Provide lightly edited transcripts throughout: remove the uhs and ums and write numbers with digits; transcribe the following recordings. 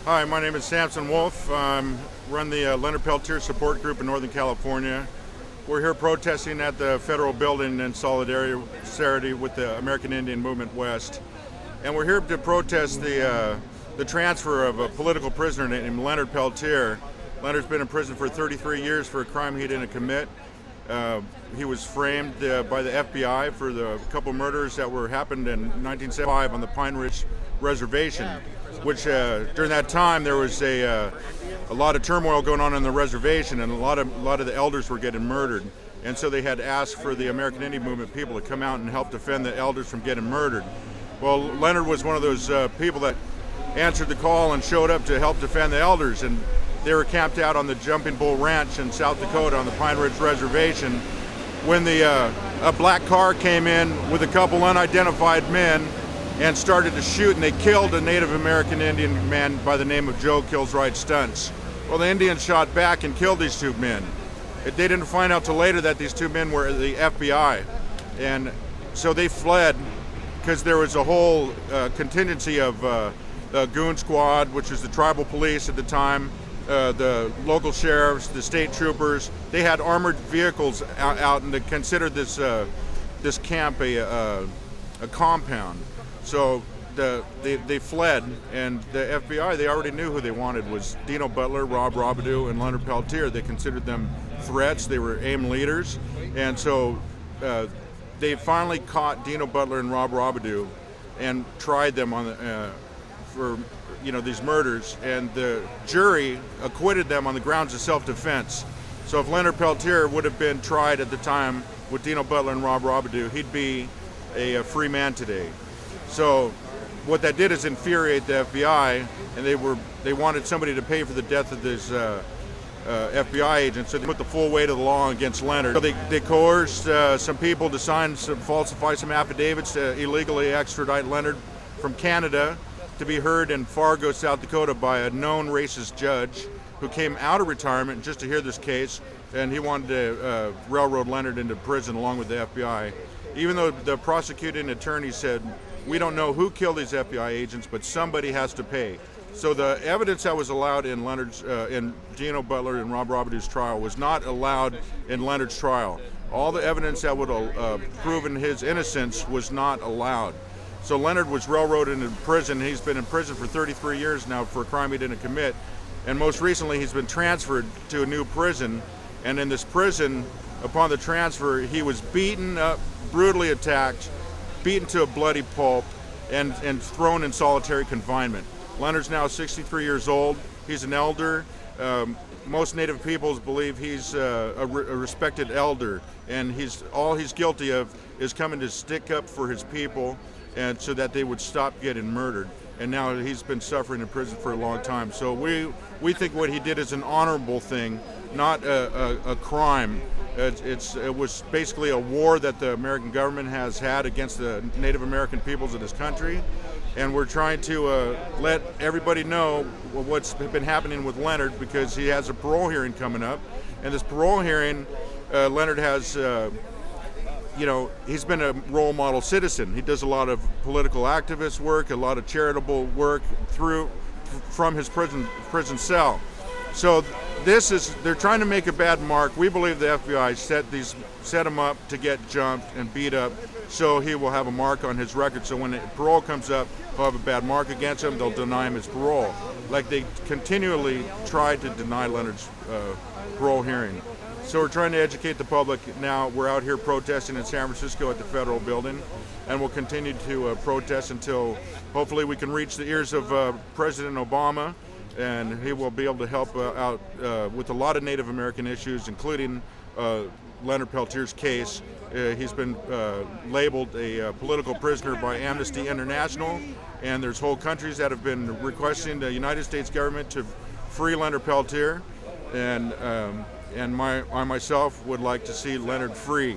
Hi, my name is Sampson Wolfe. Run the Leonard Peltier support group in Northern California. We're here protesting at the federal building in solidarity with the American Indian Movement West. And we're here to protest the transfer of a political prisoner named Leonard Peltier. Leonard's been in prison for 33 years for a crime he didn't commit. He was framed by the FBI for the couple murders that happened in 1975 on the Pine Ridge Reservation, which during that time there was a lot of turmoil going on the reservation, and a lot of the elders were getting murdered. And so they had asked for the American Indian Movement people to come out and help defend the elders from getting murdered. Well, Leonard was one of those people that answered the call and showed up to help defend the elders, and they were camped out on the Jumping Bull Ranch in South Dakota on the Pine Ridge Reservation when a black car came in with a couple unidentified men and started to shoot, and they killed a Native American Indian man by the name of Joe Kills-Right Stunts. Well, the Indians shot back and killed these two men. They didn't find out till later that these two men were the FBI, and so they fled because there was a whole contingency of Goon Squad, which was the tribal police at the time, the local sheriffs, the state troopers. They had armored vehicles out, and they considered this camp a compound. So they fled, and the FBI, they already knew who they wanted was Dino Butler, Rob Robidoux, and Leonard Peltier. They considered them threats. They were AIM leaders, and so they finally caught Dino Butler and Rob Robidoux and tried them for these murders, and the jury acquitted them on the grounds of self-defense. So if Leonard Peltier would have been tried at the time with Dino Butler and Rob Robidoux, he'd be a free man today. So what that did is infuriate the FBI, and they wanted somebody to pay for the death of this FBI agent, so they put the full weight of the law against Leonard. So they coerced some people to falsify some affidavits to illegally extradite Leonard from Canada to be heard in Fargo, South Dakota by a known racist judge who came out of retirement just to hear this case, and he wanted to railroad Leonard into prison along with the FBI. Even though the prosecuting attorney said, we don't know who killed these FBI agents, but somebody has to pay. So the evidence that was allowed in in Dino Butler and Rob Robidoux's trial was not allowed in Leonard's trial. All the evidence that would have proven his innocence was not allowed. So Leonard was railroaded into prison. He's been in prison for 33 years now for a crime he didn't commit. And most recently, he's been transferred to a new prison. And in this prison, upon the transfer, he was beaten up, brutally attacked, beaten to a bloody pulp, and thrown in solitary confinement. Leonard's now 63 years old. He's an elder. Most Native peoples believe he's a respected elder, and all he's guilty of is coming to stick up for his people, and so that they would stop getting murdered. And now he's been suffering in prison for a long time. So we think what he did is an honorable thing, not a crime. It was basically a war that the American government has had against the Native American peoples of this country, and we're trying to let everybody know what's been happening with Leonard, because he has a parole hearing coming up. And this parole hearing, Leonard has he's been a role model citizen. He does a lot of political activist work, a lot of charitable work from his prison cell. So they're trying to make a bad mark. We believe the FBI set him up to get jumped and beat up, so he will have a mark on his record. So when parole comes up, he'll have a bad mark against him. They'll deny him his parole, like they continually tried to deny Leonard's parole hearing. So we're trying to educate the public now. We're out here protesting in San Francisco at the federal building, and we'll continue to protest until hopefully we can reach the ears of President Obama, and he will be able to help out with a lot of Native American issues, including Leonard Peltier's case. He's been labeled a political prisoner by Amnesty International, and there's whole countries that have been requesting the United States government to free Leonard Peltier, and I myself would like to see Leonard free.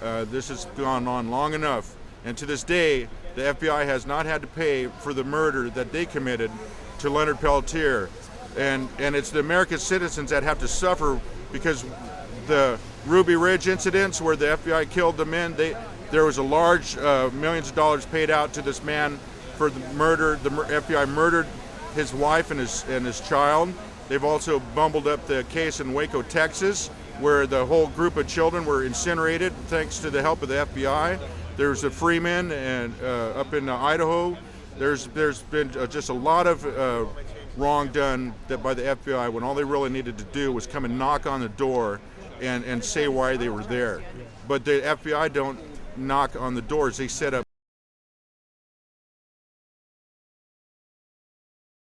This has gone on long enough, and to this day, the FBI has not had to pay for the murder that they committed to Leonard Peltier, and it's the American citizens that have to suffer, because the Ruby Ridge incidents where the FBI killed the men, there was a large millions of dollars paid out to this man for the murder. The FBI murdered his wife and his child. They've also bumbled up the case in Waco, Texas, where the whole group of children were incinerated thanks to the help of the FBI. There's a Freeman and up in Idaho. There's been just a lot of wrong done by the FBI when all they really needed to do was come and knock on the door and say why they were there. But the FBI don't knock on the doors. They set up